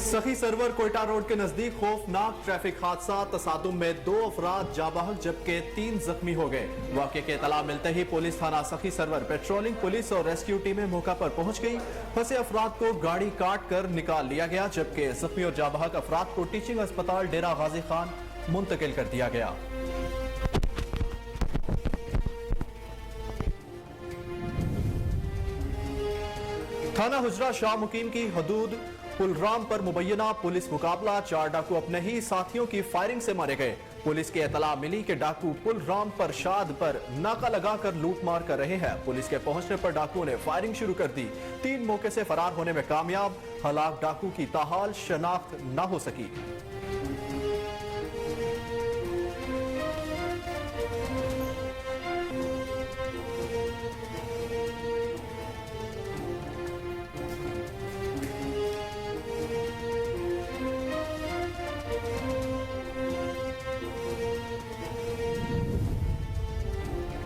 सखी server Quetta road के नजदीक खौफनाक ट्रैफिक हादसा, तसादुम में 2 अफराद जाबाहक जबकि 3 जख्मी हो गए। वाक़े की इतला मिलते ही पुलिस थाना सखी सरवर पेट्रोलिंग पुलिस और रेस्क्यू टीमें मौका पर पहुंच गई। फंसे अफराद को गाड़ी काट कर निकाल लिया गया, जबकि जख्मी और जाबाहक अफराद को टीचिंग अस्पताल डेरा गाजी खान मुंतकिल कर दिया गया। थाना हुजरा शाह मुकीम की हदूद पुलराम पर मुबैना पुलिस मुकाबला, 4 डाकू अपने ही साथियों की फायरिंग से मारे गए। पुलिस की इतला मिली कि डाकू पुलराम पर शाद पर नाका लगाकर लूट मार कर रहे हैं। पुलिस के पहुंचने पर डाकुओं ने फायरिंग शुरू कर दी। 3 मौके से फरार होने में कामयाब। हलाक डाकू की ताहाल शनाख्त न हो सकी।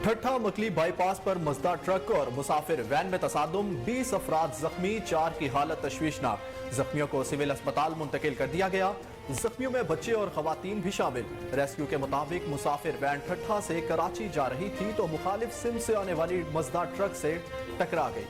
ठट्ठा मकली बाईपास पर मजदा ट्रक और मुसाफिर वैन में तसादुम, 20 अफराद जख्मी, 4 की हालत तशवीशनाक। जख्मियों को सिविल अस्पताल मुंतकिल कर दिया गया। जख्मियों में बच्चे और खवातीन भी शामिल। रेस्क्यू के मुताबिक मुसाफिर वैन ठट्ठा से कराची जा रही थी तो मुखालिफ सिंध से आने वाली मजदा ट्रक से टकरा गई।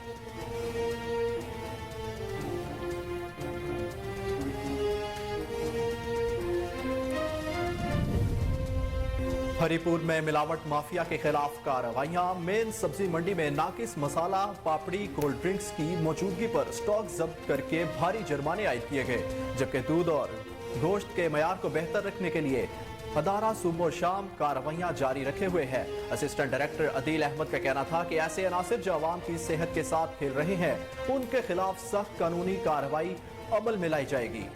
हरिपुर में मिलावट माफिया के खिलाफ कार्रवाइयां। मेन सब्जी मंडी में नाकिस मसाला, पापड़ी, कोल्ड ड्रिंक्स की मौजूदगी पर स्टॉक जब्त करके भारी जुर्माने आयद किए गए, जबकि दूध और गोश्त के मयार को बेहतर रखने के लिए अदारा सुबह शाम कार्रवाइयां जारी रखे हुए है। असिस्टेंट डायरेक्टर अदील अहमद का कहना था कि ऐसे अनासिर जो अवाम की सेहत के साथ खेल रहे हैं, उनके खिलाफ सख्त कानूनी कार्रवाई अमल में लाई जाएगी।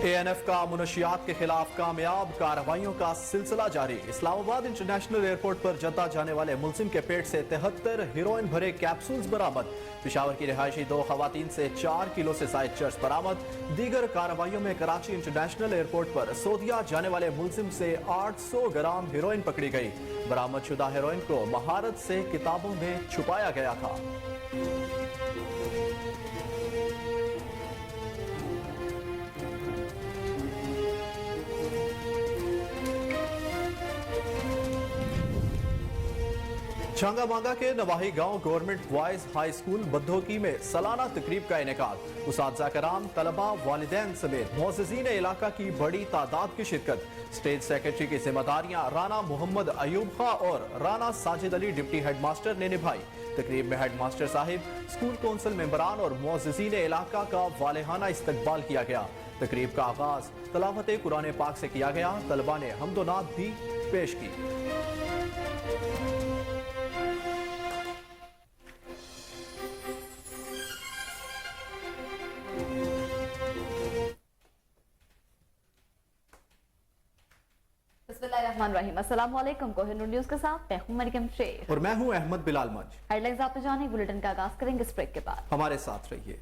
ANF का मुनशियात के खिलाफ कामयाब कार्रवाइयों का सिलसिला जारी। इस्लामाबाद इंटरनेशनल एयरपोर्ट पर जद्दा जाने वाले मुलजिम के पेट से 73 हीरोइन भरे कैप्सूल्स बरामद। पेशावर की रिहायशी 2 खवातीन से 4 किलो से जायद चर्स बरामद। दीगर कार्रवाइयों में कराची इंटरनेशनल एयरपोर्ट पर सऊदीया जाने वाले मुलजिम से 800 ग्राम हीरोइन पकड़ी गई। बरामद शुदा हीरोइन को महारत से किताबों में छुपाया गया था। छांगा मांगा के नवाही गांव गवर्नमेंट बॉयज हाई स्कूल बद्धोकी में सालाना तकरीब का इनेकाद। उसातिज़ा कराम, तलबा, वालिदैन समेत मुअज़्ज़िज़ीन इलाका की बड़ी तादाद की शिरकत। स्टेट सेक्रेटरी की जिम्मेदारियां राना मोहम्मद अयूब खां और राना साजिद अली डिप्टी हेडमास्टर ने निभाई। तकरीब में हेडमास्टर साहिब, स्कूल कौंसिल मेंबरान और मुअज़्ज़िज़ीन इलाका का वालेहाना इस्तकबाल किया गया। तकरीब का आगाज तलावत कुरान पाक से किया गया। तलबा ने हम्दोनात भी पेश की। अस्सलाम वालेकुम। कोहिनूर न्यूज़ के साथ मैं हूं मरियम शेख और मैं हूं अहमद बिलाल मंज। हेडलाइंस आपने जाने, बुलेटिन का आगाज करेंगे इस ब्रेक के बाद। हमारे साथ रहिए।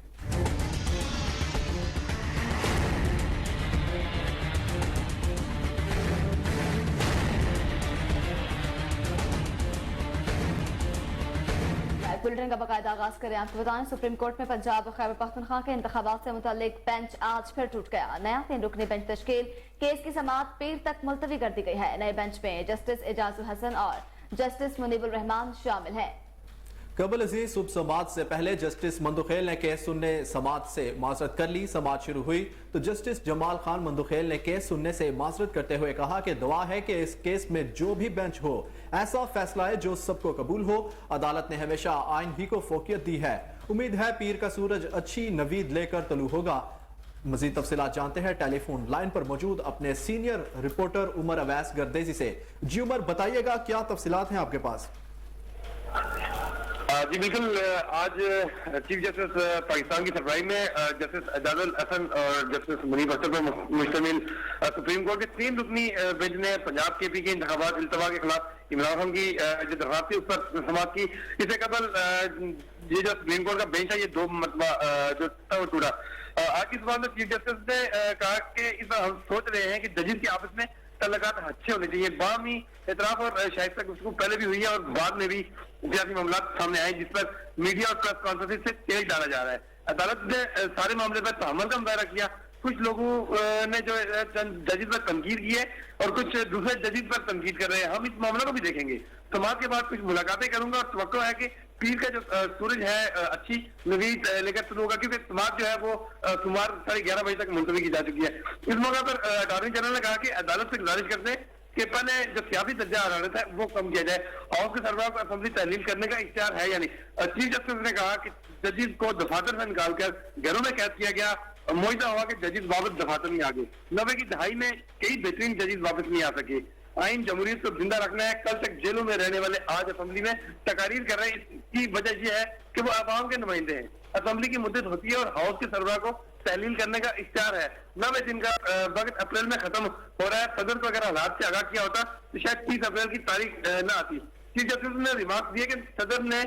बुलेटिन का बाकायदा आगाज करें। आपको बताएं, सुप्रीम कोर्ट में पंजाब और खैबर पख्तूनख्वा के इंतखाबात से मुतालिक बेंच आज फिर टूट गया। नया 3 रुकनी बेंच तश्कील, केस की समाअत पीर तक मुलतवी कर दी गई है। नए बेंच में जस्टिस एजाजुल हसन और जस्टिस मुनीबुर रहमान शामिल हैं। कबल अजीज सुबह समात से पहले जस्टिस मंदुखेल ने केस सुनने समात से माजरत कर ली। समात शुरू हुई तो जस्टिस जमाल खान मंदुखेल ने केस सुनने से माजरत करते हुए कहा कि दुआ है कि इस केस में जो भी बेंच हो ऐसा फैसला है जो सबको कबूल हो। अदालत ने हमेशा आइन ही को फोकियत दी है। उम्मीद है पीर का सूरज अच्छी नवीद लेकर तलू होगा। मजीद तफसीलात जानते हैं टेलीफोन लाइन पर मौजूद अपने सीनियर रिपोर्टर उमर अवैस गर्देजी से। जी उमर, बताइएगा क्या तफसीलात हैं आपके पास? जी बिल्कुल, आज चीफ जस्टिस पाकिस्तान की सरबराही में जस्टिस एजाजुल हसन और जस्टिस मुनीब अख्तर पर मुश्तमिल सुप्रीम कोर्ट के 3 रुकनी बेंच ने पंजाब केपी के इंतखाबात इल्तवा के खिलाफ इमरान खान की जो दरखास्त थी उस पर समाप्त की। इससे कबल ये जो सुप्रीम कोर्ट का बेंच है ये दो मतलब जो था वो टूटा। आज की सवाल में चीफ जस्टिस ने कहा कि इस बार हम सोच रहे हैं कि जजेस के आपस में तल्लकात अच्छे होने चाहिए। बामी एतराफ और शाइस्ता गुफ्तगू पहले भी हुई है और बाद में भी सियासी मामला सामने आए जिस पर मीडिया और प्रेस कॉन्फ्रेंस से तेल डाला जा रहा है। अदालत ने सारे मामले पर तहम्मुल का मुजाहरा किया। कुछ लोगों ने जो जजेस पर तनकीद की है और कुछ दूसरे जजेस पर तनकीद कर रहे हैं। हम इस मामले को भी देखेंगे। समाज के बाद कुछ मुलाकातें करूंगा और तवक्को है कि पीर का जो सूरज है अच्छी नवीद लेकर शुरू होगा, क्योंकि समाज जो है वो सुमार 11:30 बजे तक मुलतवी की जा चुकी है। इस मौके पर अटॉर्नी जनरल ने कहा कि अदालत से गुजारिश करते हैं कि पहले जो सियासी दर्जा हरारत है वो कम किया जाए। हाउस के सरबराह को असेंबली तहलील करने का इख्तियार है या नहीं। चीफ जस्टिस ने कहा कि जजेस को दफातर से निकालकर घरों में कैद किया गया। मुआयदा हुआ कि जजेस वापस दफातर नहीं आ गए। 90 की दहाई में कई बेहतरीन जजेस वापस नहीं आ सके। आइन जमहूरियत को जिंदा रखना है। कल तक जेलों में रहने वाले आज असेंबली में तकारीर कर रहे हैं। इसकी वजह यह है कि वो अवाम के नुमाइंदे हैं। असेंबली की मुद्दत होती है और हाउस के सरबराह को तहलील करने का इख्तियार है। 90 दिन का वक्त अप्रैल में खत्म हो रहा है। सदर को अगर हालात से आगाह किया होता तो शायद 30 अप्रैल की तारीख न आती। चीफ जस्टिस ने रिमार्क दिया कि सदर ने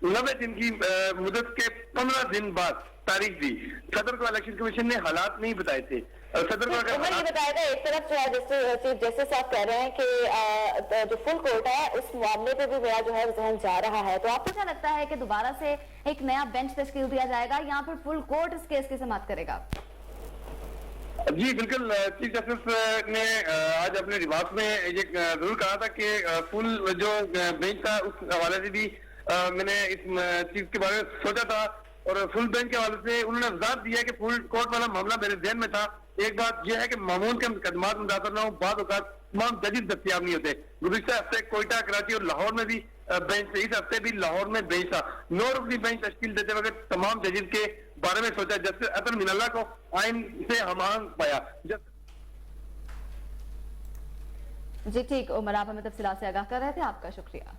90 दिन की मुद्दत के 15 दिन बाद तारीख दी। सदर को इलेक्शन कमीशन ने हालात नहीं बताए थे। सदर को अगर ये बताएगा एक तरफ चीफ जस्टिस साहब कह रहे हैं कि जो फुल कोर्ट है उस मामले पे भी मेरा जो है जहन जा रहा है, तो आपको क्या लगता है कि दोबारा से एक नया बेंच तश्कील दिया जाएगा या फिर फुल कोर्ट इस केस की समाप्त करेगा? जी बिल्कुल, चीफ जस्टिस ने आज अपने रिमार्क में ये जरूर कहा था कि फुल जो बेंच था उस हवाले से भी मैंने इस चीज के बारे में सोचा था और फुल बेंच के हवाले से उन्होंने वजाहत दिया कि फुल कोर्ट वाला मामला मेरे ध्यान में था। एक बात यह है कि मामूल के मुकदमात मुतासर न हो, बाद औकात तमाम जजेस दस्तियाब नहीं होते। गुज़िश्ता हफ्ते कोयटा, कराची और लाहौर में भी बेंच थे। इस हफ्ते भी लाहौर में बेंच था। 9 रुकनी बेंच तश्कील देते वक्त तमाम जजेस के बारे में सोचा। जस्टिस अतर मिनल्ला को आइन से हमांग पाया। जी ठीक उमर, आप हमें तफसीलात से आगाह कर रहे थे, आपका शुक्रिया।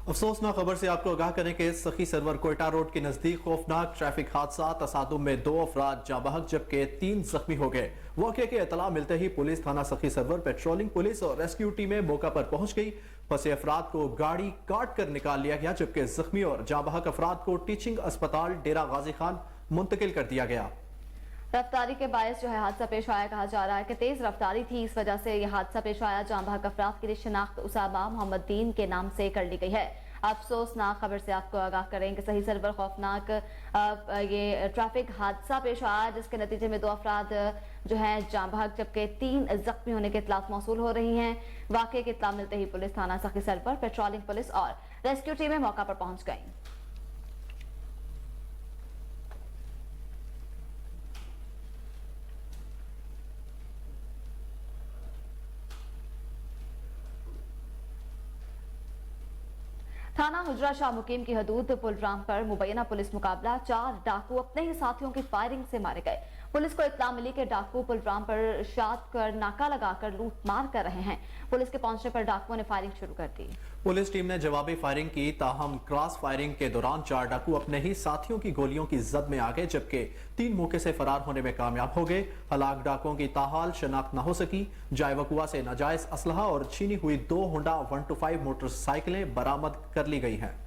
अफसोसनाक खबर से आपको आगाह करें कि सखी सरवर कोयटा रोड के नजदीक खौफनाक ट्रैफिक हादसा, तसादुम में 2 अफराद जाँ बहक जबकि 3 जख्मी हो गए। वाक़े की इतला मिलते ही पुलिस थाना सखी सरवर पेट्रोलिंग पुलिस और रेस्क्यू टीमें मौका पर पहुंच गई। फंसे अफराद को गाड़ी काट कर निकाल लिया गया जबकि जख्मी और जाँ बहक अफराद को टीचिंग अस्पताल डेरा गाजी खान मुंतकिल कर दिया गया। रफ्तारी के बायस जो है हादसा पेश आया। कहा जा रहा है कि तेज रफ्तारी थी, इस वजह से यह हादसा पेश आया। जाँ बहक अफराद की शिनाख्त उसामा मोहम्मद दीन के नाम से कर ली गई है। अफसोसनाक खबर से आपको आगाह करें कि सही सरवर खौफनाक ये ट्रैफिक हादसा पेश आया जिसके नतीजे में 2 अफराद जो है जाँ बहक जबकि 3 जख्मी होने की इतलात मौसूल हो रही हैं। वाक़े की इतला मिलते ही पुलिस थाना सखी सरवर पेट्रोलिंग पुलिस और रेस्क्यू टीमें मौका पर पहुंच गई। थाना हुजरा शाह मुकीम की हदूद पुलराम पर मुबैना पुलिस मुकाबला। 4 डाकू अपने ही साथियों की फायरिंग से मारे गए। पुलिस को इत्तला मिली कि डाकू पुलराम पर शात कर नाका लगाकर लूट मार कर रहे हैं। पुलिस के पहुंचने पर डाकुओं ने फायरिंग शुरू कर दी। पुलिस टीम ने जवाबी फायरिंग की, ताहम क्रॉस फायरिंग के दौरान 4 डाकू अपने ही साथियों की गोलियों की जद में आ गए जबकि 3 मौके से फरार होने में कामयाब हो गए। हलाक डाकुओं की ताहाल शनाख्त न हो सकी। जाय वकुआ से नाजायज असलहा और छीनी हुई 2 होंडा 125 मोटरसाइकिलें बरामद कर ली गई हैं।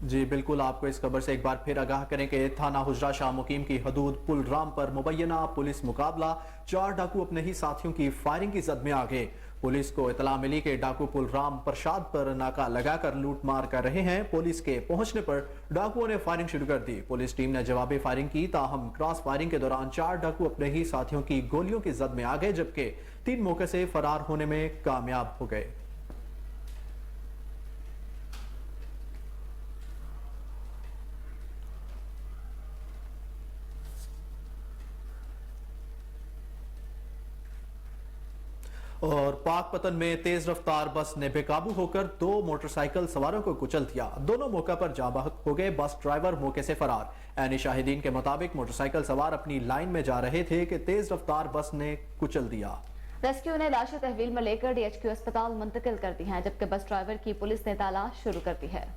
जी बिल्कुल, आपको इस खबर से एक बार फिर आगाह करें कि थाना हुजरा शाह मुकीम की हदूद पुलराम पर मुबैना पुलिस मुकाबला। 4 डाकू अपने ही साथियों की फायरिंग की जद में आ गए। पुलिस को इतला मिली कि डाकू पुलराम प्रसाद पर नाका लगाकर लूट मार कर रहे हैं। पुलिस के पहुंचने पर डाकुओं ने फायरिंग शुरू कर दी। पुलिस टीम ने जवाबी फायरिंग की, ताहम क्रॉस फायरिंग के दौरान 4 डाकू अपने ही साथियों की गोलियों की जद में आ गए जबकि 3 मौके से फरार होने में कामयाब हो गए। और पाकपतन में तेज रफ्तार बस ने बेकाबू होकर 2 मोटरसाइकिल सवारों को कुचल दिया। दोनों मौके पर जाँ बहक हो गए। बस ड्राइवर मौके से फरार। ऐनी शाहिदीन के मुताबिक मोटरसाइकिल सवार अपनी लाइन में जा रहे थे कि तेज रफ्तार बस ने कुचल दिया। रेस्क्यू ने लाशें तहवील में लेकर DHQ अस्पताल मुंतकिल कर दी हैं, जबकि बस ड्राइवर की पुलिस ने तलाश शुरू कर दी है।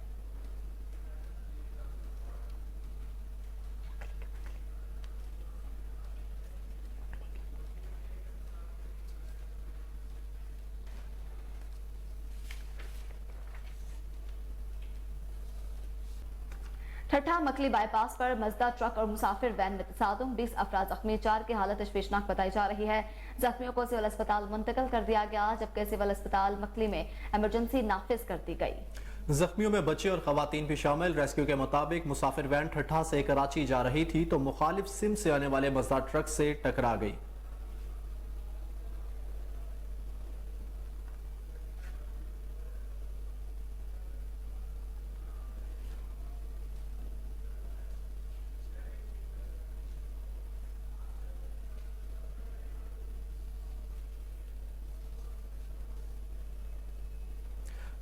ठट्ठा मकली बाईपास पर मजदा ट्रक और मुसाफिर वैन में तसादुम, 20 अफराद जख्मी, 4 की हालत तशवीशनाक बताई जा रही है। जख्मियों को सिविल अस्पताल मुंतकिल कर दिया गया, जबकि सिविल अस्पताल मकली में इमरजेंसी नाफिज कर दी गई। जख्मियों में बच्चे और खवातीन भी शामिल। रेस्क्यू के मुताबिक मुसाफिर वैन ठट्ठा से कराची जा रही थी तो मुखालिफ सिम से आने वाले मजदा ट्रक से टकरा गई।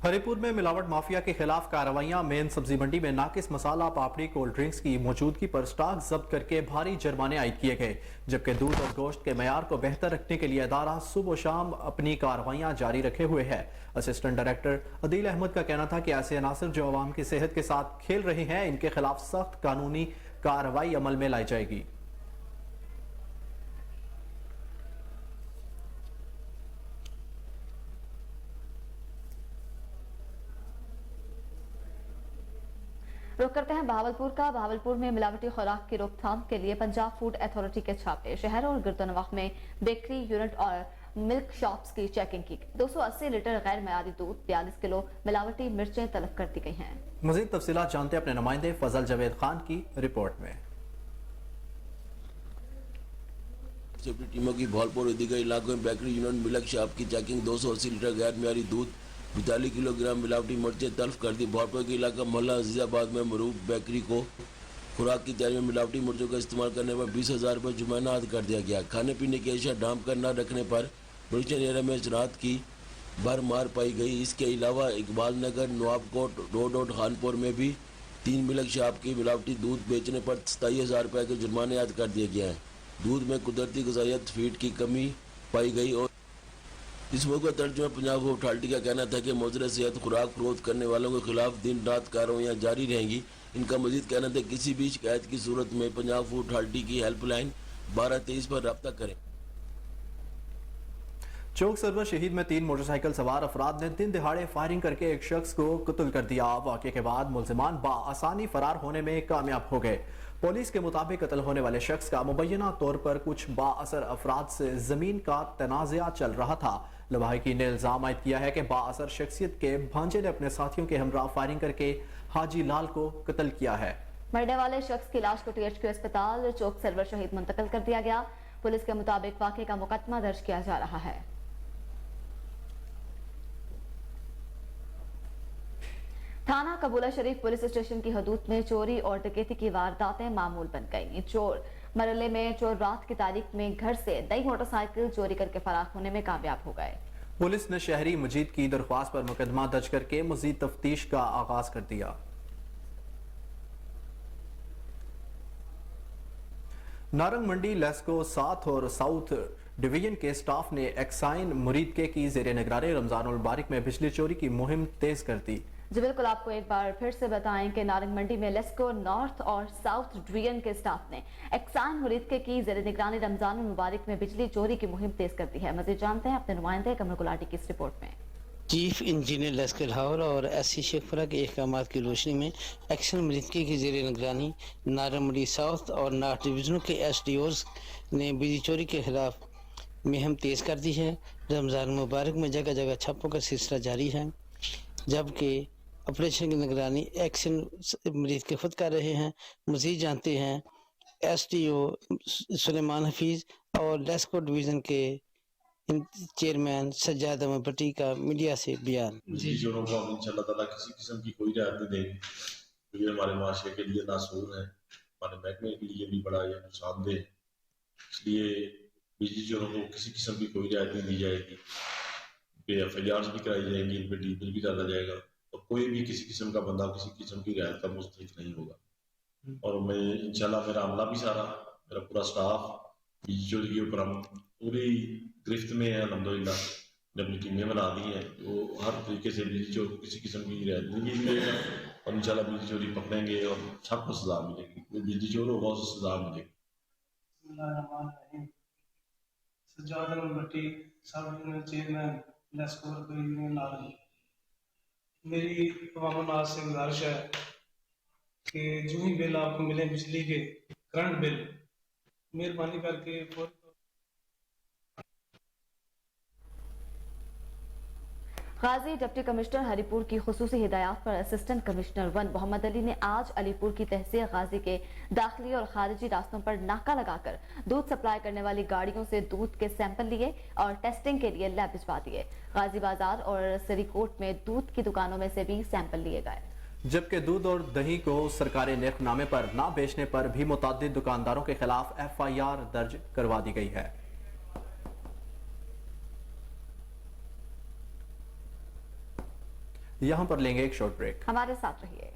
हरिपुर में मिलावट माफिया के खिलाफ कार्रवाइयां। मेन सब्जी मंडी में नाकिस मसाला, पापड़ी, कोल्ड ड्रिंक्स की मौजूदगी पर स्टॉक जब्त करके भारी जुर्माने आयद किए गए, जबकि दूध और गोश्त के मयार को बेहतर रखने के लिए अदारा सुबह शाम अपनी कार्रवाइयां जारी रखे हुए है। असिस्टेंट डायरेक्टर अदील अहमद का कहना था कि ऐसे अनासर जो अवाम की सेहत के साथ खेल रहे हैं, इनके खिलाफ सख्त कानूनी कार्रवाई अमल में लाई जाएगी। रुक करते हैं बहावलपुर का। बहावलपुर में मिलावटी खुराक की रोकथाम के लिए पंजाब फूड अथॉरिटी के छापे। शहर और गिरदोनवाह में बेकरी यूनिट और मिल्क शॉप्स की चेकिंग की। 280 लीटर गैर मयारी दूध, 42 किलो मिलावटी मिर्चें तलब कर दी गई हैं। मजीद तफसीलात जानते हैं अपने नुमाइंदे फजल जावेद खान की रिपोर्ट में। सेफ्टी टीमों की बहावलपुर और दीगर इलाकों में बेकरी यूनिट मिल्क शॉप की चेकिंग 280 लीटर गैर मयारी दूध, 42 किलोग्राम मिलावटी मिर्चें तल्फ कर दी। बहावलपुर के इलाका मोहल्ला अजीजाबाद में मरूफ बेकरी को खुराक की तैयारी में मिलावटी मिर्चों का इस्तेमाल करने पर 20,000 रुपये जुर्माना आद कर दिया गया। खाने पीने की अशिया ढांप कर न रखने पर प्रोडक्शन एरिया में शरारत की भरमार पाई गई। इसके अलावा इकबाल नगर, नवाबकोट रोड और खानपुर में भी 3 मिल्क शॉप की मिलावटी दूध बेचने पर 27,000 रुपये के जुर्माने आद कर दिए गए हैं। दूध में कुदरती ग़िज़ाइयत फीड की कमी पाई गई। और इस मौके तर्ज में पंजाब फूड अथॉरिटी का कहना था कि मौजूदा सेहत खुराक फरोख्त करने वालों के खिलाफ दिन रात कार्रवाइयाँ जारी रहेंगी। इनका मजीद कहना था किसी भी शिकायत की सूरत में पंजाब फूड अथॉरिटी की हेल्पलाइन 1223 पर रब्ता करें। चौक सरवर शहीद में 3 मोटरसाइकिल सवार अफराद ने दिन दिहाड़े फायरिंग करके एक शख्स को कत्ल कर दिया। वाक़े के बाद मुल्जिमान बाआसानी फरार होने में कामयाब हो गए। पुलिस के मुताबिक कत्ल होने वाले शख्स का मुबैना तौर पर कुछ बाअसर अफराद से जमीन का तनाज़ा चल रहा था। लवाहिकी ने इल्जाम आयद किया है कि बाअसर शख्सियत के भांजे ने अपने साथियों के हमरा फायरिंग करके हाजी लाल को कत्ल किया है। मरने वाले शख्स की लाश को THQ अस्पताल चौक सरवर शहीद मुंतकिल कर दिया गया। पुलिस के मुताबिक वाक़े का मुकदमा दर्ज किया जा रहा है। थाना कबूला शरीफ पुलिस स्टेशन की हदूद में चोरी और डकैती की वारदातें मामूल बन गई। चोर मरले में चोर रात की तारीख में घर से नई मोटरसाइकिल चोरी करके फरार होने में कामयाब हो गए। पुलिस ने शहरी मजीद की दरख्वास्त पर मुकदमा दर्ज करके मजीद तफ्तीश का आगाज कर दिया। नारंग मंडी लेस्को साथ और साउथ डिवीजन के स्टाफ ने एक्साइन मुरीदके की जेर निगरानी रमजान मुबारक में बिजली चोरी की मुहिम तेज कर दी। जी बिल्कुल, आपको एक बार फिर से बताएं कि नारंग मंडी में लेस्को नॉर्थ और साउथ डिवीजन के स्टाफ ने एक्साइन मुरीदके की जेर निगरानी रमजान मुबारक में बिजली चोरी की मुहिम तेज कर दी है। मजीद जानते हैं अपने नुमाइंदे कमर गुलाटी की इस रिपोर्ट में। चीफ इंजीनियर लश्कर लाहौर और SC शेखपुरा के अहकामात की रोशनी में एक्शन मुरीदके की जेर निगरानी नारंग मंडी साउथ और नॉर्थ डिवीजनों के SDOs ने बिजली चोरी के खिलाफ मुहिम तेज कर दी है। रमजान मुबारक में जगह जगह छापों का सिलसिला जारी है, जबकि ऑपरेशन की निगरानी एक्शन मरीज के खुद कर रहे हैं। मजीद जानते हैं SDO सुलेमान हफीज और लेस्को डिवीजन के चेयरमैन सज्जाद अहमद भट्टी का मीडिया से बयान। जी जो लोग हम इंशाल्लाह ताला किसी किस्म की कोई राहत नहीं देंगे, तो ये हमारे माशरे के लिए नासूर है, हमारे महकमे के लिए भी बड़ा ये नुकसानदेह। इसलिए बिजली चोरों को किसी किस्म की कोई रियायत नहीं दी जाएगी। FIR भी कराई जाएंगी, इन पर डीपीएल भी डाला जाएगा और कोई भी किसी किस्म का बंदा किसी किस्म की रियायत का मुस्तहिक नहीं होगा। और मैं इंशाल्लाह मेरा अमला भी सारा, मेरा पूरा स्टाफ बिजली चोरी के ऊपर हम पूरी गिरफ्त में है अल्हम्दुलिल्लाह। ने अपनी टीमें बना दी हैं, वो हर तरीके से बिजली चोर को किसी किस्म की रियायत नहीं मिलेगा और इंशाल्लाह बिजली चोरी पकड़ेंगे और सबको सजा मिलेगी। कोई बिजली चोर होगा उसे सजा मिलेगी। सज्जाद अहमद भट्टी, सब डिवीजनल चेयरमैन लेस्कोर यूनियन नारंगी। मेरी अवाम नाज से गुजारिश है कि जो ही बिल आपको मिले बिजली के करंट बिल, मेहरबानी करके गाजी डिप्टी कमिश्नर हरिपुर की खुसूसी हिदायत पर असिस्टेंट कमिश्नर 1 मोहम्मद अली ने आज अलीपुर की तहसील गाजी के दाखिली और खारिजी रास्तों पर नाका लगाकर दूध सप्लाई करने वाली गाड़ियों से दूध के सैंपल लिए और टेस्टिंग के लिए लैब भिजवा दिए। गाजी बाजार और सरीकोट में दूध की दुकानों में से भी सैंपल लिए गए, जबकि दूध और दही को सरकारी नेर्खनामे पर ना बेचने पर भी मुतादिद दुकानदारों के खिलाफ FIR दर्ज करवा दी गई है। यहां पर लेंगे एक शॉर्ट ब्रेक, हमारे साथ रहिए।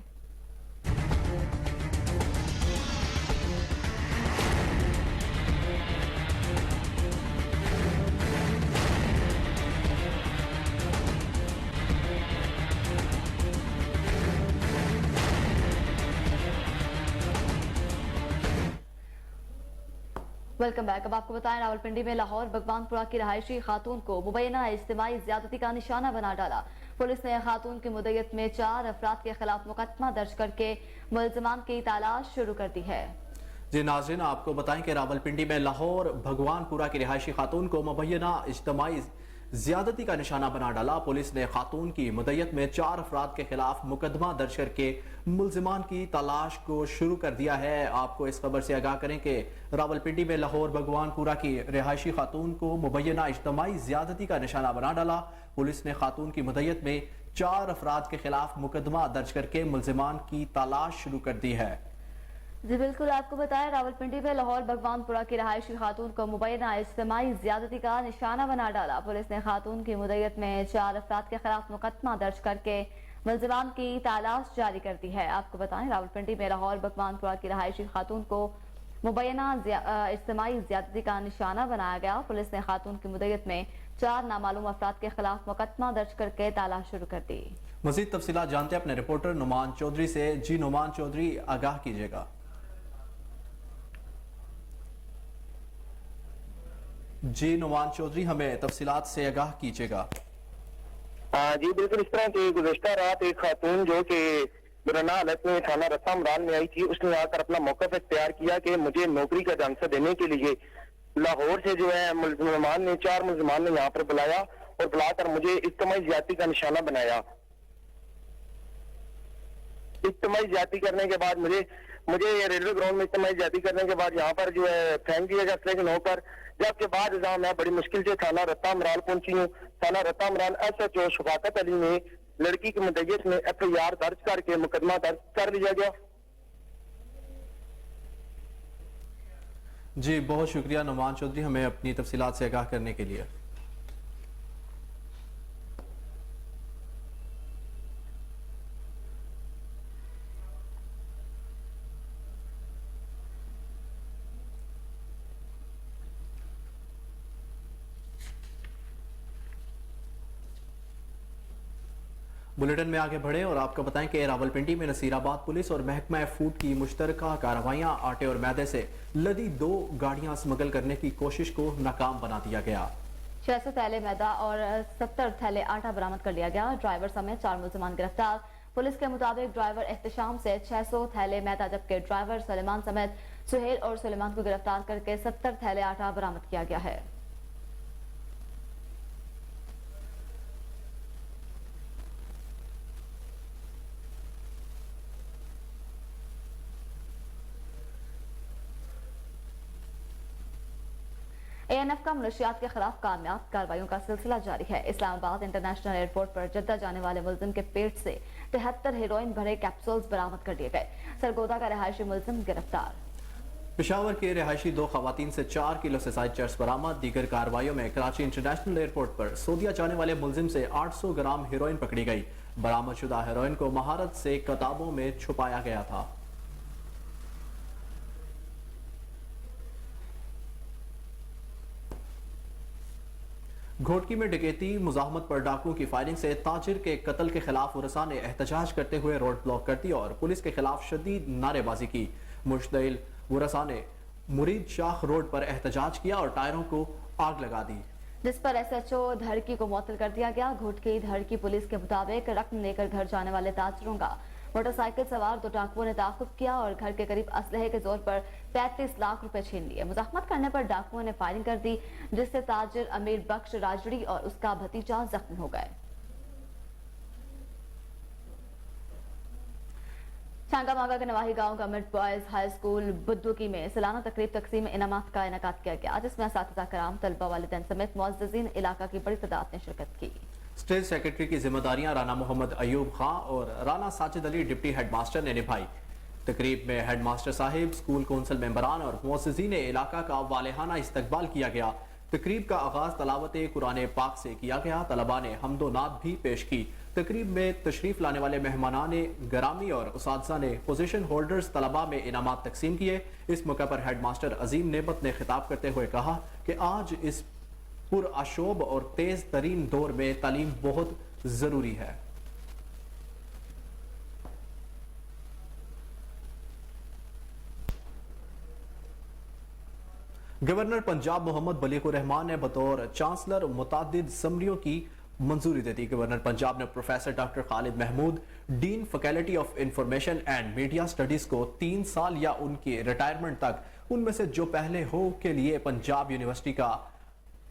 Welcome back. अब आपको बताएं, रावलपिंडी में लाहौर भगवानपुरा की रहायशी खातून को मुबैना इज्तिमाई ज्यादती का निशाना बना डाला। पुलिस ने खातून की मुद्दत में 4 अफराद के खिलाफ मुकदमा दर्ज करके मुलजमान की तलाश शुरू कर दी है। जी नाज़रीन, आपको बताएं कि रावलपिंडी में लाहौर भगवानपुरा की रिहायशी खातून को मुबैना इज्तिमाई ज्यादती का निशाना बना डाला। पुलिस ने खातून की मुद्दत में 4 अफराद के खिलाफ मुकदमा दर्ज करके मुलजिमान की तलाश को शुरू कर दिया है। आपको इस खबर से आगाह करें कि रावलपिंडी में लाहौर भगवानपुरा की रिहायशी खातून को मुबैना इज्तिमाई ज्यादती का निशाना बना डाला। पुलिस ने खातून की मुद्दत में 4 अफराद के खिलाफ मुकदमा दर्ज करके मुलजिमान की तलाश शुरू कर दी है। जी बिल्कुल, आपको बताया रावलपिंडी में लाहौर भगवानपुरा की रहायशी खातून को मुबैना इज्तिमाई ज्यादती का निशाना बना डाला। पुलिस ने खातून की मुद्दत में 4 अफराद के खिलाफ मुकदमा दर्ज करके मुलजिमान की तलाश जारी कर दी है। आपको बताएं, रावलपिंडी में लाहौर भगवानपुरा की रहायशी खातून को मुबैना इज्तिमाई ज्यादती का निशाना बनाया गया। पुलिस ने खातून की मुद्दत में 4 नामालूम अफराद के खिलाफ मुकदमा दर्ज करके तलाश शुरू कर दी। मजीद तफसीलात जानते हैं अपने रिपोर्टर नुमान चौधरी से। जी नुमान चौधरी, आगाह कीजिएगा। जी नुमान चौधरी, हमें तफसीलात से आगाह कीजिएगा। जी बिल्कुल, इस तरह की गुज़श्ता रात एक खातून जो कि बुराना हालत में थाना रत्ता मराल में आई थी, उसने आकर अपना मौक़िफ़ इख्तियार किया कि मुझे नौकरी का झांसा देने के लिए लाहौर से जो है मुलजमान ने 4 मुलजमान ने यहाँ पर बुलाया और बुलाकर मुझे इज्तिमाई ज्यादती का निशाना बनाया। इज्तिमाई ज्यादती करने के बाद मुझे रेलवे ग्राउंड में इज्तिमाई ज्यादती करने के बाद यहाँ पर जो है फेंक दिया गया लेकिन होकर, जबकि बाद मैं बड़ी मुश्किल से थाना रत्ता मराल पहुंची हूँ। थाना रत्ता मराल SHO शफाकत अली ने लड़की की मुद्दत में FIR दर्ज करके मुकदमा दर्ज कर लिया गया। जी बहुत शुक्रिया नुमान चौधरी, हमें अपनी तफसीलात से आगाह करने के लिए। बुलेटिन में आगे बढ़े और आपको बताएं कि रावलपिंडी में नसीराबाद पुलिस और महकमा फूड की मुश्तरका कार्रवाइयां आटे और मैदे से लदी 2 गाड़ियां स्मगल करने की कोशिश को नाकाम बना दिया गया। 600 थैले मैदा और 70 थैले आटा बरामद कर लिया गया। ड्राइवर समेत 4 मुलजिमान गिरफ्तार। पुलिस के मुताबिक ड्राइवर एहतशाम से 600 थैले मैदा, जबकि ड्राइवर सलेमान समेत सुहेल और सुलेमान को गिरफ्तार करके 70 थैले आटा बरामद किया गया है। ANF का मनशियात के खिलाफ कामयाब कार्रवाइयों का सिलसिला जारी है। इस्लामाबाद इंटरनेशनल एयरपोर्ट पर जद्दा जाने वाले मुलजिम के पेट से 73 हेरोइन भरे कैप्सूल्स बरामद कर लिए गए। सरगोदा का रहायशी मुलजिम गिरफ्तार। पेशावर के रिहायशी 2 खवातीन से 4 किलो से ज़ायद चर्स बरामद। दीगर कार्रवाइयों में कराची इंटरनेशनल एयरपोर्ट पर सऊदीया जाने वाले मुलजिम से 800 ग्राम हेरोइन पकड़ी गई। बरामदशुदा हेरोइन को महारत से किताबों में छुपाया गया था। घोटकी में डकैती मुजाहमत पर डाकुओं की फायरिंग से ताजिर के कत्ल के खिलाफ उरसा ने एहतजाज करते हुए रोड ब्लॉक कर दी और पुलिस के खिलाफ शदीद नारेबाजी की। मुश्तइल उरसा ने मुरीद शाख रोड पर एहतजाज किया और टायरों को आग लगा दी, जिस पर SHO धड़की को मुअत्तल कर दिया गया। घोटकी धड़की पुलिस के मुताबिक रकम लेकर घर जाने वाले ताजिरों का मोटरसाइकिल सवार 2 डाकुओं ने ताक़ुब किया और घर के करीब असलहे के जोर पर 35 लाख रुपए छीन लिए। मुज़ाहमत करने पर डाकुओं ने फायरिंग कर दी, जिससे ताजिर अमीर बख्श राजड़ी और उसका भतीजा जख्मी हो गए। शांगामागा के नवाही गांव गवर्नमेंट बॉयज हाई स्कूल बुद्दुकी में सालाना तकरीब तकसीम इनामात का इनेकाद किया गया, जिसमें असातिज़ा कराम, तलबा, वालिदैन समेत मुअज़्ज़िज़ीन इलाका की बड़ी तादाद ने शिरकत की। स्टेट सेक्रेटरी की जिम्मेदारियां राना मोहम्मद अयूब खां और राना साजिद अली डिप्टी हेडमास्टर ने निभाई। तकरीब में हेडमास्टर साहिब, स्कूल कौंसिल मेंबरान और मुअज़्ज़िज़ीन इलाका का वालेहाना इस्तकबाल किया गया। तकरीब का आगाज तलावत कुरान पाक से किया गया। तलबा ने हम्दो नात भी पेश की। तकरीब में तशरीफ लाने वाले मेहमानान गरामी और उसातिज़ा ने पोजीशन होल्डर्स तलबा में इनामात तकसीम किए। इस मौके पर हेडमास्टर अजीम नेमत ने खिताब करते हुए कहा कि आज इस पुरअशोब और तेज तरीन दौर में तालीम बहुत जरूरी है। गवर्नर पंजाब मोहम्मद बलीगुर रहमान ने बतौर चांसलर मुतादिद समरियों की मंजूरी दे दी। गवर्नर पंजाब ने professor doctor Khalid Mahmood, dean faculty of information and media studies को 3 साल या उनके रिटायरमेंट तक, उनमें से जो पहले हो, के लिए पंजाब यूनिवर्सिटी का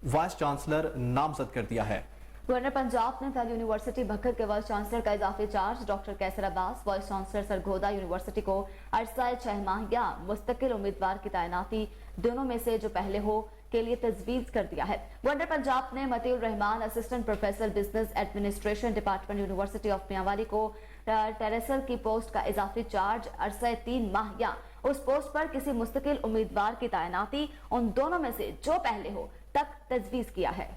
वाइस चांसलर नामजद कर दिया है। गवर्नर पंजाब ने पहली यूनिवर्सिटी भक्कर के वाइस चांसलर का इजाफी charge doctor Qaiser Abbas, vice chancellor Sargodha university को अरसा 6 माह या मुस्तकिल उम्मीदवार की तैनाती, दोनों में से जो पहले हो, के लिए तजवीज कर दिया है। गवर्नर पंजाब ने Motiur Rahman, assistant professor business administration department university of Mianwali को टेरेसर की पोस्ट का इजाफी चार्ज अरसा 3 माह या उस पोस्ट पर किसी मुस्तकिल उम्मीदवार की तैनाती, उन दोनों में से जो पहले हो, तक तजवीज किया है।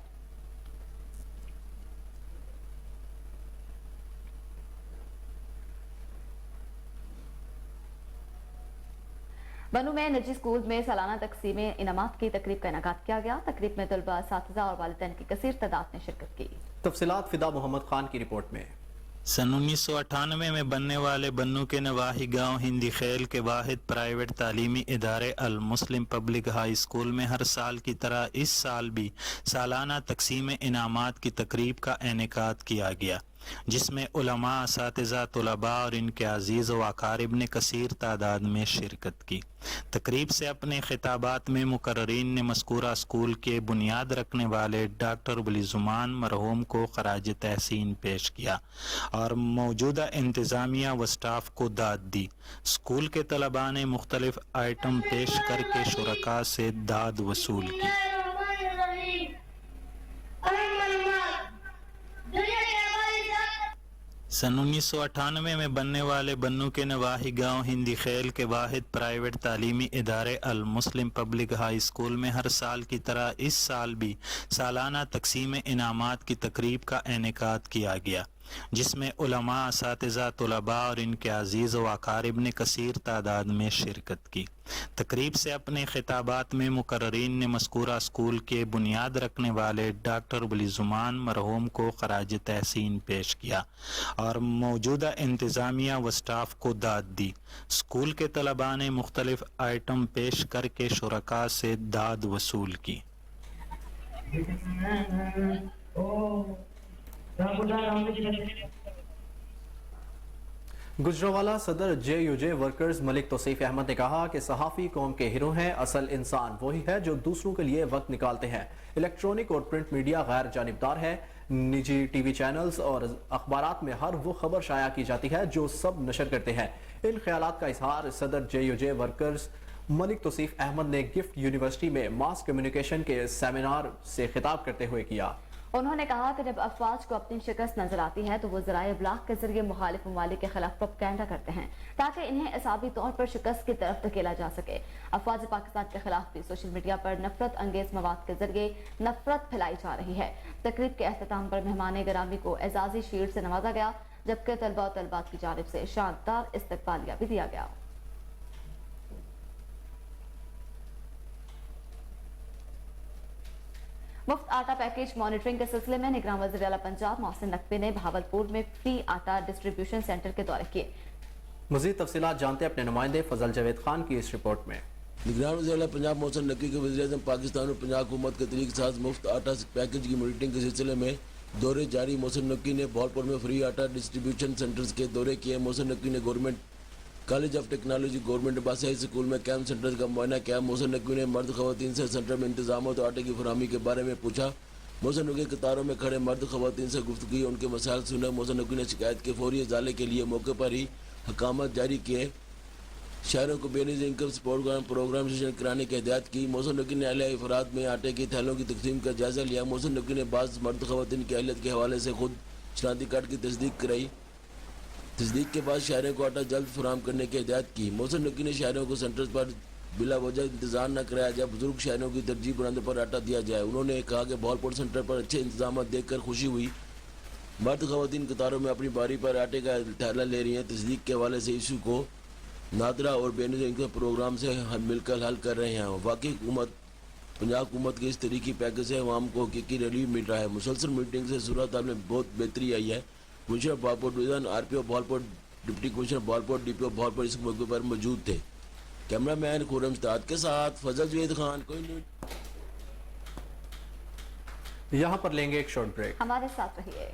बनू में निजी स्कूल में सालाना तकसीम इनामात की तकरीब का इनेकाद किया गया। तकरीब में तलबा, असातिज़ा और वालिदैन की कसीर तादाद ने शिरकत की। तफसीलात फिदा मोहम्मद खान की रिपोर्ट में। सन 1998 में बनने वाले बन्नू के नवाही गांव हिंदी खेल के वाहिद प्राइवेट तालीमी इदारे अल मुस्लिम पब्लिक हाई स्कूल में हर साल की तरह इस साल भी सालाना तकसीम इनामात की तकरीब का इनेकाद किया गया, जिसमें उलमा, असातिज़ा, तलबा और इनके अजीज़ व अकारिब ने कसीर तादाद में शिरकत की। तकरीब से अपने खिताबात में मुकर्रीन ने मज़कूरा स्कूल के बुनियाद रखने वाले डॉक्टर बलीजुमान मरहूम को खराज तहसीन पेश किया और मौजूदा इंतज़ामिया व स्टाफ को दाद दी। स्कूल के तलबा ने मुख्तलिफ आइटम पेश करके शुरका से दाद वसूल की। सन 1998 में बनने वाले बन्नू के नवाही गांव हिंदी खेल के वाहिद प्राइवेट तालीमी इदारे अल मुस्लिम पब्लिक हाई स्कूल में हर साल की तरह इस साल भी सालाना तकसीम इनामात की तकरीब का इनेकाद किया गया, जिसमें उलमा, असातिज़ा, तलबा और इनके अजीज़ व अकारिब ने कसीर तादाद में शिरकत की। तकरीब से अपने खिताबात में मुकर्रीन ने मज़कूरा स्कूल के बुनियाद रखने वाले डॉक्टर बलीजुमान मरहूम को खराज तहसीन पेश किया और मौजूदा इंतज़ामिया व स्टाफ को दाद दी। स्कूल के तलबा ने मुख्तलिफ आइटम पेश करके शुरका से दाद वसूल की। गुजरावाला सदर JUJ वर्कर्स मलिक तौसीफ अहमद ने कहा कि सहाफ़ी कौम के हीरो हैं। असल इंसान वही है जो दूसरों के लिए वक्त निकालते हैं। इलेक्ट्रॉनिक और प्रिंट मीडिया गैर जानिबदार है। निजी TV चैनल्स और अखबारात में हर वो खबर शाया की जाती है जो सब नशर करते हैं। इन ख्यालात का इजहार सदर JUJ वर्कर्स मलिक तौसीफ अहमद ने गिफ्ट यूनिवर्सिटी में मास कम्युनिकेशन के सेमिनार से खिताब करते हुए किया। उन्होंने कहा कि जब अफवाज को अपनी शिकस्त नजर आती है तो वो ज़राए इब्लाग के जरिए मुखालिफ ममालिक के खिलाफ प्रोपेगेंडा करते हैं ताकि इन्हें असाबी तौर पर शिकस्त की तरफ धकेला जा सके। अफवाज पाकिस्तान के खिलाफ भी सोशल मीडिया पर नफरत अंगेज मवाद के जरिए नफरत फैलाई जा रही है। तकरीब के अख्ताम पर मेहमान गिरामी को एजाजी शील्ड से नवाजा गया, जबकि तलबा और तलबात की जानिब से शानदार इस्तकबालिया भी दिया गया। मुफ्त आटा पैकेज मॉनिटरिंग के सिलसिले में निगरान वज़ीर आला पंजाब मोहसिन नकवी ने बहावलपुर में फ्री आटा डिस्ट्रीब्यूशन सेंटर के दौरे किए। मज़ीद तफसीलात जानते हैं अपने नुमाइंदे फजल जावेद खान की इस रिपोर्ट में। निगरान वज़ीर आला पंजाब मोहसिन नकवी के वज़ीर-ए-आज़म पाकिस्तान और पंजाब हुकूमत के तरीके के साथ मुफ्त आटा पैकेज की मॉनिटरिंग के सिलसिले में दौरे जारी। मोहसिन नकवी ने बहावलपुर में फ्री आटा डिस्ट्रीब्यूशन सेंटर्स के दौरे किए। मोहसिन नकवी ने government college of technology government Abbasi school में कैंप सेंटर का मुआयना किया। मोहसिन नकवी ने मर्द खवातीन से सेंटर में इंतजाम और आटे की फरहमी के बारे में पूछा। मोहसिन नकवी कतारों में खड़े मर्द खवातीन से गुफ्तगू की, उनके मसाइल सुने। मोहसिन नकवी ने शिकायत के फौरी इजाले के लिए मौके पर ही हकामत जारी किए। शहरों को बेनिज़ इनकम सपोर्ट प्रोग्राम से कराने की हिदायत की। मोहसिन नकवी ने अहले अफराद में आटे की थैलों की तकसीम का जायजा लिया। मोहसिन नकवी ने बाज़ मर्द खवातीन की अहलियत के हवाले से खुद शनाख्ती कार्ड की तस्दीक कराई। तस्दीक के बाद शहरों को आटा जल्द फराहम करने की हिदायत की। मोहसिन नकवी ने शहरों को सेंटर्स पर बिला वजह इंतजार न कराया जाए, बुजुर्ग शहरों की तरजीह बुलंद पर आटा दिया जाए। उन्होंने कहा कि बहावलपुर सेंटर पर अच्छे इंतजाम देखकर खुशी हुई। मर्द खवातीन कतारों में अपनी बारी पर आटे का थैला ले रही हैं। तस्दीक के हवाले से इशू को नादरा और बेनिज़ इनकम प्रोग्राम से मिलकर हल कर रहे हैं। वाकई हुकूमत पंजाब हुकूमत के इस तरीके पैकेज से अवाम को हकीकी रिलीफ मिल रहा है। मुसलसल मीटिंग से सूरत हाल में बहुत बेहतरी आई है। Commissioner Bahawalpur division RPO Bahawalpur deputy commissioner Bahawalpur DPO Bahawalpur इस मौके पर मौजूद थे। कैमरामैन खुर्रम इस्ताद के साथ फजल जावेद खान। कोई नहीं, यहाँ पर लेंगे एक शॉर्ट ब्रेक, हमारे साथ रहिए।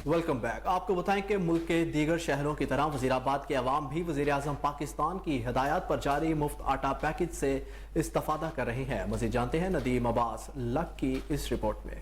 Welcome back. आपको बताएं कि मुल्क के दीगर शहरों की तरह वजीराबाद के अवाम भी वज़ीर-ए-आज़म पाकिस्तान की हिदायत पर जारी मुफ्त आटा पैकेज से इस्तेफादा कर रहे हैं। मज़ीद जानते हैं नदीम अब्बास लक की इस रिपोर्ट में।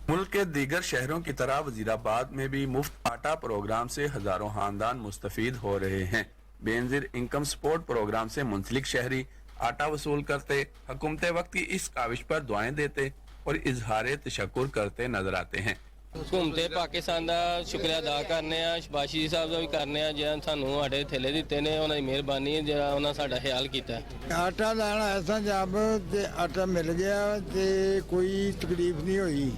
मुल्क के दीगर शहरों की तरह वजीराबाद में भी मुफ्त आटा प्रोग्राम से हजारों खानदान मुस्तफीद हो रहे हैं। बेनजीर इनकम सपोर्ट प्रोग्राम से मुंसलिक शहरी आटा वसूल करते, हुकूमत वक्त की इस काविश पर दुआएं देते और इजहार तशक्कुर करते नजर आते हैं। हुकूमत पाकिस्तान का शुक्रिया अदा करने, शबाशी जी साहब का भी करने, जिन्होंने सानू आटे थैले दिते ने, उन्होंने मेहरबानी है जिन्होंने उन्होंने साडा ख्याल किया। आटा लैन आया था जब ते आटा मिल गया ते कोई तकलीफ नहीं हुई,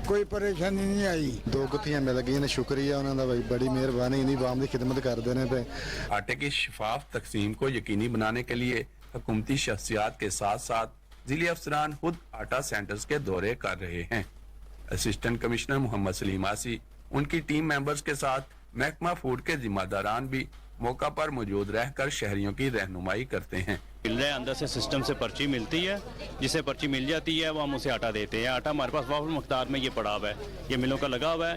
कोई परेशानी नहीं आई। 2 गुत्थियां मिल गई ने, शुक्रिया उन्होंने भाई, बड़ी मेहरबानी इन्हीं आवाम की खिदमत करते हैं पे। आटे की शफाफ तकसीम को यकीनी बनाने के लिए हुकूमती शख्सियात के साथ साथ जिले अफसरान खुद आटा सेंटर्स के दौरे कर रहे हैं। असिस्टेंट कमिश्नर मोहम्मद सलीम आसी, उनकी टीम मेंबर्स के साथ महकमा फूड के जिम्मेदारान भी मौका पर मौजूद रहकर शहरियों की रहनुमाई करते हैं। अंदर से सिस्टम से पर्ची मिलती है, जिसे पर्ची मिल जाती है वो हम उसे आटा देते हैं। आटा हमारे पास वाफुल मकदार में ये पड़ा हुआ है, ये मिलों का लगा हुआ है।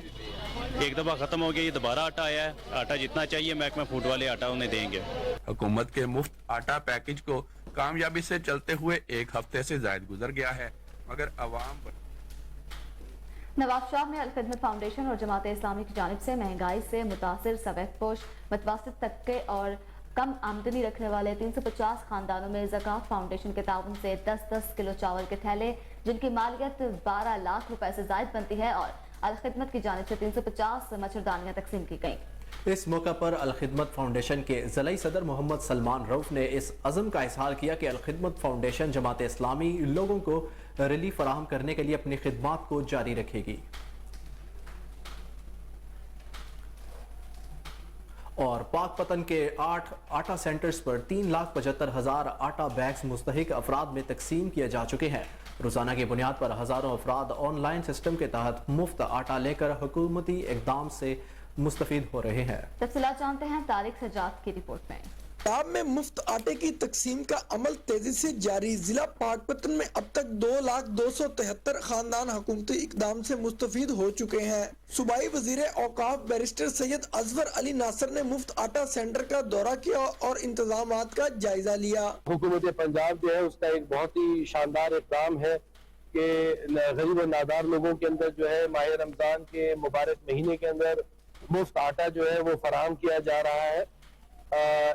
एक दफ़ा ख़त्म हो गया, ये दोबारा आटा आया है। आटा जितना चाहिए महकमा फूड वाले आटा उन्हें देंगे। हुकूमत के मुफ्त आटा पैकेज को कामयाबी से चलते हुए 1 हफ्ते से जायद गुजर गया है, मगर अवाम नवाब शाह में अल-खिदमत फाउंडेशन और जमात इस्लामी की जानिब से महंगाई से मुतासिर सवैतपोश मुतवस्सित तबके और कम आमदनी रखने वाले 350 खानदानों में ज़कात फाउंडेशन के ताउन से 10-10 किलो चावल के थैले, जिनकी मालियत 12 लाख रुपए से जायद बनती है, और अल-खिदमत की जानिब से 350 मच्छरदानियां तकसीम की गई। इस मौका पर अल-खिदमत फाउंडेशन के ज़िला सदर मोहम्मद सलमान रऊफ ने इस अज़म का इजहार किया कि अल-खिदमत फाउंडेशन जमात इस्लामी लोगों को रिलीफ फराहम करने के लिए अपनी खिदमात को जारी रखेगी। और पाक पतन के 8 आटा सेंटर्स पर 3,75,000 आटा बैग्स मुस्तहिक अफराद में तकसीम किए जा चुके हैं। रोजाना की बुनियाद पर हजारों अफराद ऑनलाइन सिस्टम के तहत मुफ्त आटा लेकर हुकूमती इकदाम से मुस्तफीद हो रहे हैं। तफसीलात जानते हैं तारिक सजाद की रिपोर्ट में। पंजाब में मुफ्त आटे की तकसीम का अमल तेजी से जारी। जिला पाकपतन में अब तक 2,273 खानदान हुकूमती इकदाम से मुस्तफीद हो चुके हैं। सूबाई वजीर औकाफ बैरिस्टर सैयद अजवर अली नासर ने मुफ्त आटा सेंटर का दौरा किया और इंतजामात का जायजा लिया। हुकूमत पंजाब जो है उसका एक बहुत ही शानदार इक़दाम है कि गरीब और नादार लोगों के अंदर जो है माह रमजान के मुबारक महीने के अंदर मुफ्त आटा जो है वो फराहम किया जा रहा है।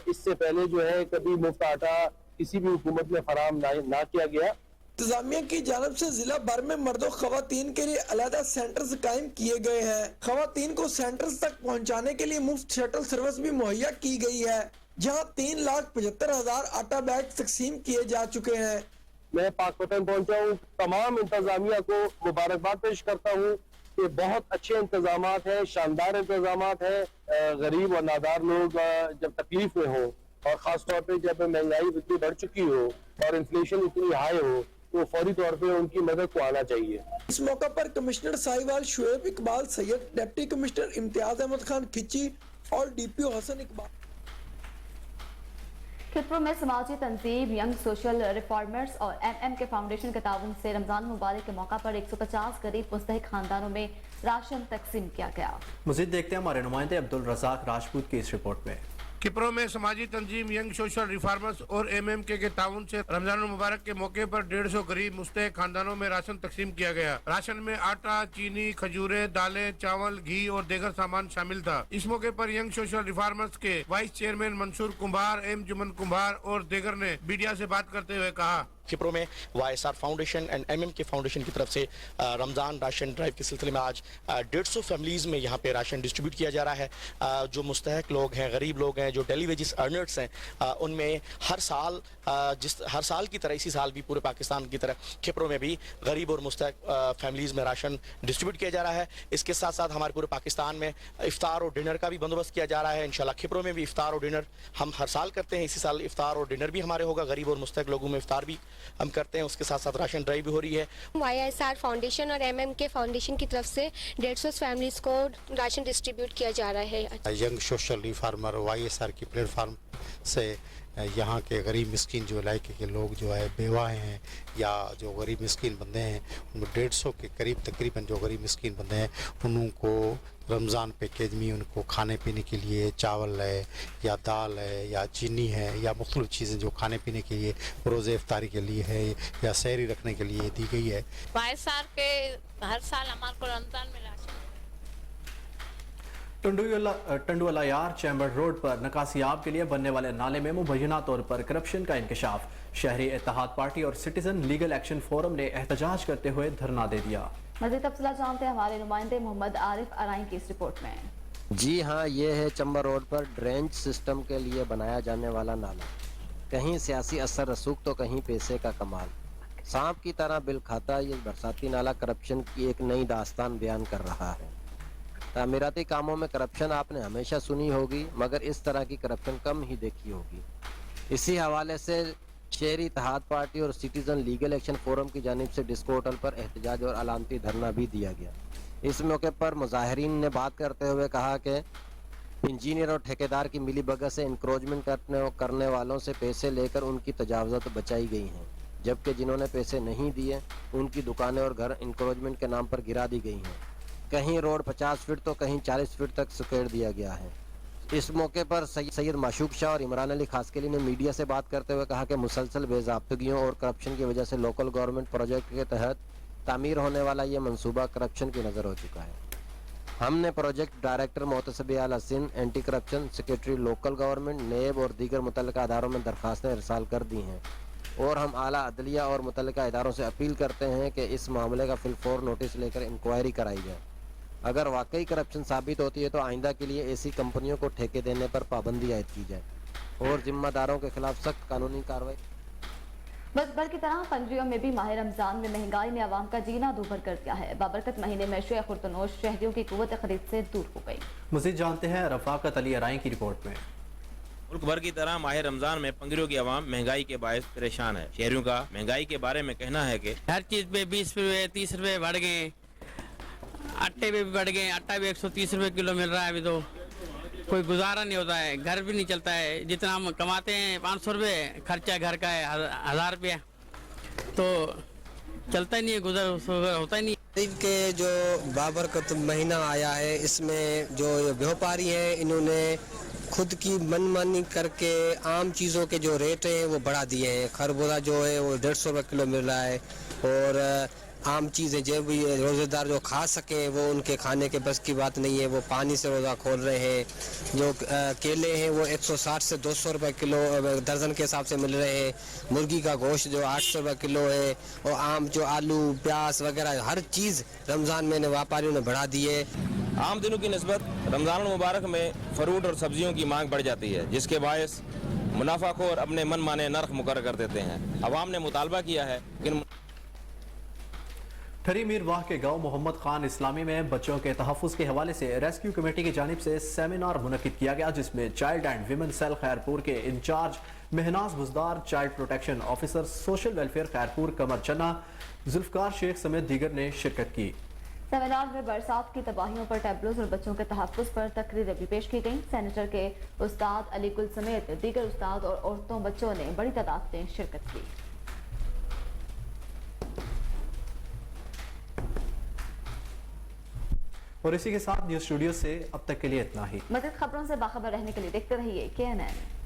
इससे पहले जो है कभी मुफ्त आटा किसी भी हुकूमत में फराहम ना किया गया। इंतजामिया की जानब से जिला भर में मर्दों खवातीन के लिए अलग सेंटर्स कायम किए गए हैं। खवातीन को सेंटर्स तक पहुंचाने के लिए मुफ्त शटल सर्विस भी मुहैया की गई है, जहां 3,75,000 आटा बैग तकसीम किए जा चुके हैं। मैं पाकपतन पहुंचा हूँ, तमाम इंतजामिया को मुबारकबाद पेश करता हूँ कि बहुत अच्छे इंतजामात हैं, शानदार इंतजामात हैं। गरीब और नादार लोग जब तकलीफ में हो और ख़ास तौर पे जब महंगाई इतनी बढ़ चुकी हो और इन्फ्लेशन इतनी हाई हो तो फौरी तौर पे उनकी मदद को आना चाहिए। इस मौका पर commissioner Sahiwal Shoaib Iqbal Syed, deputy commissioner Imtiaz Ahmed Khan Khichi और DPO हसन इकबाल। खितपुर में समाजी तंजीम यंग सोशल रिफॉर्मर्स और MM के फाउंडेशन के ताउन से रमजान मुबारक के मौका पर 150 गरीब मुस्तहिक खानदानों में राशन तकसीम किया गया। मज़ीद देखते हैं हमारे नुमाइंदे अब्दुल रज़ाक राजपूत की इस रिपोर्ट में। खिपरों में समाजी तंजीम यंग सोशल रिफॉर्मर्स और MMK के ताउन से रमजान मुबारक के मौके पर 150 गरीब मुस्तहिक खानदानों में राशन तकसीम किया गया। राशन में आटा, चीनी, खजूरें, दालें, चावल, घी और दीगर सामान शामिल था। इस मौके पर यंग सोशल रिफॉर्मर्स के vice chairman Mansoor Kumbhar, M Juman Kumbhar और दीगर ने मीडिया से बात करते हुए कहा, खिपरों में YSR foundation and MMK foundation की तरफ से रमज़ान राशन ड्राइव के सिलसिले में आज 150 फैमिलीज़ में यहाँ पे राशन डिस्ट्रीब्यूट किया जा रहा है। जो मुस्तहक लोग हैं, गरीब लोग हैं, जो डेली वेजेस अर्नर्स हैं, उनमें हर साल की तरह इसी साल भी पूरे पाकिस्तान की तरह खिपरों में भी गरीब और मुस्तहक फैमिलीज़ में राशन डिस्ट्रीब्यूट किया जा रहा है। इसके साथ साथ हमारे पूरे पाकिस्तान में इफ्तार और डिनर का भी बंदोबस्त किया जा रहा है। इंशाल्लाह खिपरों में भी इफ्तार और डिनर हम हर साल करते हैं। इसी साल इफ्तार और डिनर भी हमारे होगा। गरीब और मुस्तहक लोगों में इफ्तार भी हम करते हैं, उसके साथ साथ राशन ड्राइव भी हो रही है। YSR फाउंडेशन और MMK फाउंडेशन की तरफ से 150 फैमिलीज को राशन डिस्ट्रीब्यूट किया जा रहा है। यंग सोशल रिफॉर्मर YSR की प्लेटफार्म से यहाँ के गरीब मिस्किन जो इलाके के लोग जो है बेवाएँ हैं या जो गरीब मिस्किन बंदे हैं, उनको 150 के करीब तकरीबन जो गरीब मिस्किन बंदे हैं उनको रमज़ान पैकेज में उनको खाने पीने के लिए चावल है या दाल है या चीनी है या मुख्तलिफ चीज़ें जो खाने पीने के लिए रोज़े इफ्तारी के लिए है या सहरी रखने के लिए दी गई है। YSR के हर साल हमारे को रमज़ान में राशन टंडुवाला यार चैम्बर रोड पर नकासियाब के लिए बनने वाले नाले में मुबैना तौर पर करप्शन का इंकशाफ। शहरी इत्तेहाद पार्टी और सिटीजन लीगल एक्शन फोरम ने एहतजाज करते हुए धरना दे दिया। मज़ीद तफसीलात जानते हैं हमारे नुमाइंदे मोहम्मद आरिफ अराई की इस रिपोर्ट में। जी हाँ, ये है चंबा रोड पर ड्रेनेज सिस्टम के लिए बनाया जाने वाला नाला। कहीं सियासी असर रसूख तो कहीं पैसे का कमाल। सांप की तरह बिल खाता ये बरसाती नाला करप्शन की एक नई दास्तान बयान कर रहा है। तामीराती कामों में करप्शन आपने हमेशा सुनी होगी, मगर इस तरह की करप्शन कम ही देखी होगी। इसी हवाले से शहरी इत्तेहाद पार्टी और सिटीजन लीगल एक्शन फोरम की जानिब से डिस्को होटल पर एहतजाज और अलामती धरना भी दिया गया। इस मौके पर मुजाहिरीन ने बात करते हुए कहा कि इंजीनियर और ठेकेदार की मिली भगत से इंक्रोचमेंट करने वालों से पैसे लेकर उनकी तजावज़त बचाई गई हैं, जबकि जिन्होंने पैसे नहीं दिए उनकी दुकानें और घर इंक्रोचमेंट के नाम पर गिरा दी गई हैं। कहीं रोड 50 फीट तो कहीं 40 फीट तक सुकेड़ दिया गया है। इस मौके पर सैयद माशूक शाह और इमरान अली खासकेली ने मीडिया से बात करते हुए कहा कि मुसलसल बेज़ाब्तगियों और करप्शन की वजह से लोकल गवर्नमेंट प्रोजेक्ट के तहत तामीर होने वाला ये मंसूबा करप्शन की नज़र हो चुका है। हमने project director Mohtasib Aal Hassan, anti corruption secretary local government, NAB और दीगर मुतल्लिका इदारों में दरखास्तें इरसाल कर दी हैं और हम आला अदलिया और मुतल्लिका इदारों से अपील करते हैं कि इस मामले का फिलफौर नोटिस लेकर इंक्वायरी कराई जाए। अगर वाकई करप्शन साबित होती है तो आइंदा के लिए ऐसी कंपनियों को ठेके देने पर पाबंदी आयद की जाए और जिम्मेदारों के खिलाफ सख्त कानूनी कार्रवाई। बस की तरह पंजरियों में भी माह रमजान में महंगाई ने आवाम का जीना दूभर कर दिया है। बाबरकत महीने में शुए खुर्तनोश शहरियों की कुव्वत खरीद से दूर हो गई। मज़ीद जानते हैं रफाकत अली अराई की रिपोर्ट में। मुल्क भर की तरह माह रमजान में पंजरियों की आवाम महंगाई के बायस परेशान है। शहरियों का महंगाई के बारे में कहना है कि हर चीज पे 20 रुपए 30 रुपए बढ़ गए, आटे पे भी बढ़ गए। आटा भी 130 रुपए किलो मिल रहा है। अभी तो कोई गुजारा नहीं होता है, घर भी नहीं चलता है। जितना हम कमाते हैं 500 रुपए, खर्चा घर का है 1000 रुपया, तो चलता ही नहीं है, गुजर होता ही नहीं। ईद के जो बाबरकत महीना आया है, इसमें जो व्यापारी हैं इन्होंने खुद की मनमानी करके आम चीज़ों के जो रेट हैं वो बढ़ा दिए हैं। खरबूजा जो है वो 150 रुपये किलो मिल रहा है और आम चीज़ें जो भी रोज़ेदार जो खा सकें वो उनके खाने के बस की बात नहीं है, वो पानी से रोज़ा खोल रहे हैं। जो केले हैं वो 160 से 200 रुपये किलो दर्जन के हिसाब से मिल रहे हैं। मुर्गी का गोश्त जो 800 रुपये किलो है, और आम जो आलू प्याज वगैरह हर चीज़ रमज़ान में व्यापारियों ने बढ़ा दी है। आम दिनों की निस्बत रमज़ान मुबारक में फ्रूट और सब्जियों की मांग बढ़ जाती है, जिसके बायस मुनाफाखोर अपने मन माने नर्ख मुकर्रर कर देते हैं। अवाम ने मुतालबा किया है कि ठरी मीरवाह के गांव मोहम्मद खान इस्लामी में बच्चों के तहफ़्फ़ुज़ के हवाले से रेस्क्यू कमेटी की जानिब से सेमिनार मुनक़िद किया गया, जिसमें child and women cell Khairpur के incharge Mehnaz Buzdar, child protection officer social welfare Khairpur Qamar Channa, Zulfiqar Sheikh समेत दीगर ने शिरकत की। सेमिनार में बरसात की तबाहियों पर टैबलोज और बच्चों के तहफ़्फ़ुज़ पर तकरीरें भी पेश की गईं। सेनेटर के उस्ताद अली गुल समेत दीगर उस्ताद और औरतों बच्चों ने बड़ी तादाद में शिरकत की। और इसी के साथ न्यूज़ स्टूडियो से अब तक के लिए इतना ही। मज़ीद खबरों से बाखबर रहने के लिए देखते रहिए KNN।